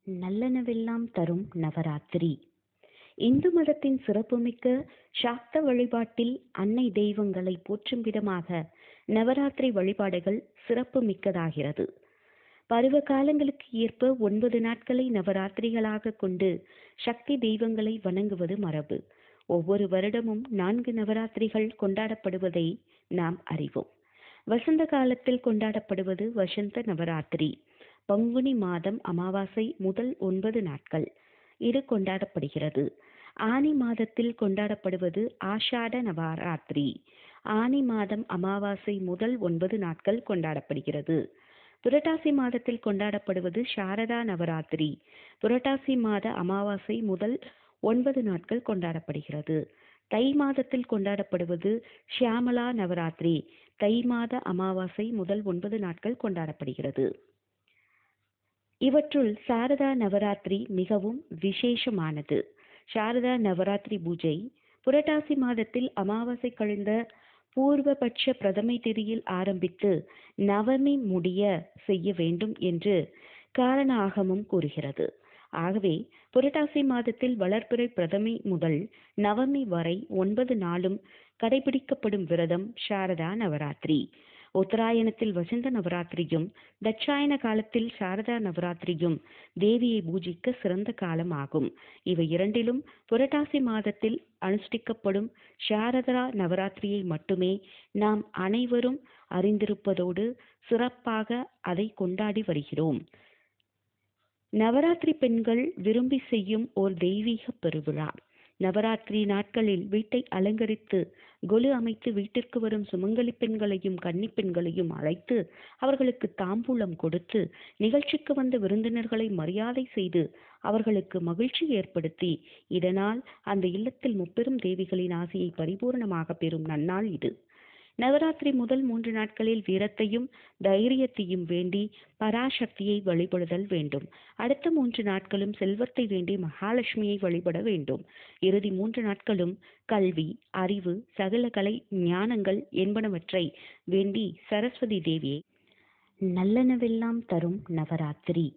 நல்லனவெல்லாம் தரும் நவராத்திரி. இந்து மதத்தின் சிறப்புமிக்க சாக்த வழிபாட்டில் அன்னை தெய்வங்களை போற்றும் விதமாக நவராத்திரி வழிபாடுகள் சிறப்பு மிக்கதாகிறது. பருவ காலங்களுக்கு ஏற்ப 9 நாட்களை நவராத்திரிகளாக கொண்டு சக்தி தெய்வங்களை வணங்குவது மரபு. ஒவ்வொரு வருடமும் 4 நவராத்திரிகள் கொண்டாடப்படுவதை நாம் அறிவோம். வசந்த காலத்தில் கொண்டாடப்படுவது வசந்த நவராத்திரி. பங்குனி மாதம் அமாவாசை முதல் 9 நாட்கள் இது கொண்டாடப்படுகிறது. ஆனி மாதத்தில் கொண்டாடப்படுவது ஆஷாட நவராத்திரி. ஆனி மாதம் அமாவாசை முதல் 9 நாட்கள் கொண்டாடப்படுகிறது. புரட்டாசி மாதத்தில் கொண்டாடப்படுவது சாரதா நவராத்திரி. புரட்டாசி மாத அமாவாசை முதல் 9 நாட்கள் கொண்டாடப்படுகிறது. தை மாதத்தில் கொண்டாடப்படுவது ஷியாமலா நவராத்திரி. தை மாத அமாவாசை முதல் 9 நாட்கள் கொண்டாடப்படுகிறது. இவற்றுள் சாரதா நவராத்திரி மிகவும் விசேஷமானது. சாரதா நவராத்திரி பூஜை புரட்டாசி மாதத்தில் அமாவாசை கழிந்த பூர்வபட்ச பிரதமை திதியில் ஆரம்பித்து நவமி முடிய செய்ய வேண்டும் என்று காரண ஆகமம் கூறுகிறது. ஆகவே புரட்டாசி மாதத்தில் வளர்பிறை பிரதமை முதல் நவமி வரை 9 நாளும் கடைபிடிக்கப்படும் விரதம் சாரதா நவராத்திரி. உத்தராயணத்தில் வசந்த நவராத்திரியும் தட்சாயன காலத்தில் சாரதா நவராத்திரியும் தேவியை பூஜிக்க சிறந்த காலம் ஆகும். இவை இரண்டிலும் புரட்டாசி மாதத்தில் அனுஷ்டிக்கப்படும் சாரதா நவராத்திரியை மட்டுமே நாம் அனைவரும் அறிந்திருப்பதோடு சிறப்பாக அதை கொண்டாடி வருகிறோம். நவராத்திரி பெண்கள் விரும்பி செய்யும் ஓர் தெய்வீக பெருவிழா. நவராத்திரி நாட்களில் வீட்டை அலங்கரித்து கொலு அமைத்து வீட்டிற்கு வரும் சுமங்கலி பெண்களையும் கன்னி பெண்களையும் அழைத்து அவர்களுக்கு தாம்பூலம் கொடுத்து நிகழ்ச்சிக்கு வந்த விருந்தினர்களை மரியாதை செய்து அவர்களுக்கு மகிழ்ச்சி ஏற்படுத்தி இதனால் அந்த இல்லத்தில் முப்பெரும் தேவிகளின் ஆசியை பரிபூர்ணமாக பெறும் நன்னாள் இது. நவராத்திரி முதல் 3 நாட்களில் வீரத்தையும் தைரியத்தையும் வேண்டி பராசக்தியை வழிபடுதல் வேண்டும். அடுத்த 3 நாட்களும் செல்வத்தை வேண்டி மகாலட்சுமியை வழிபட வேண்டும். இறுதி 3 நாட்களும் கல்வி, அறிவு, சகல கலை ஞானங்கள் என்பனவற்றை வேண்டி சரஸ்வதி தேவியை நல்லனவெல்லாம் தரும் நவராத்திரி.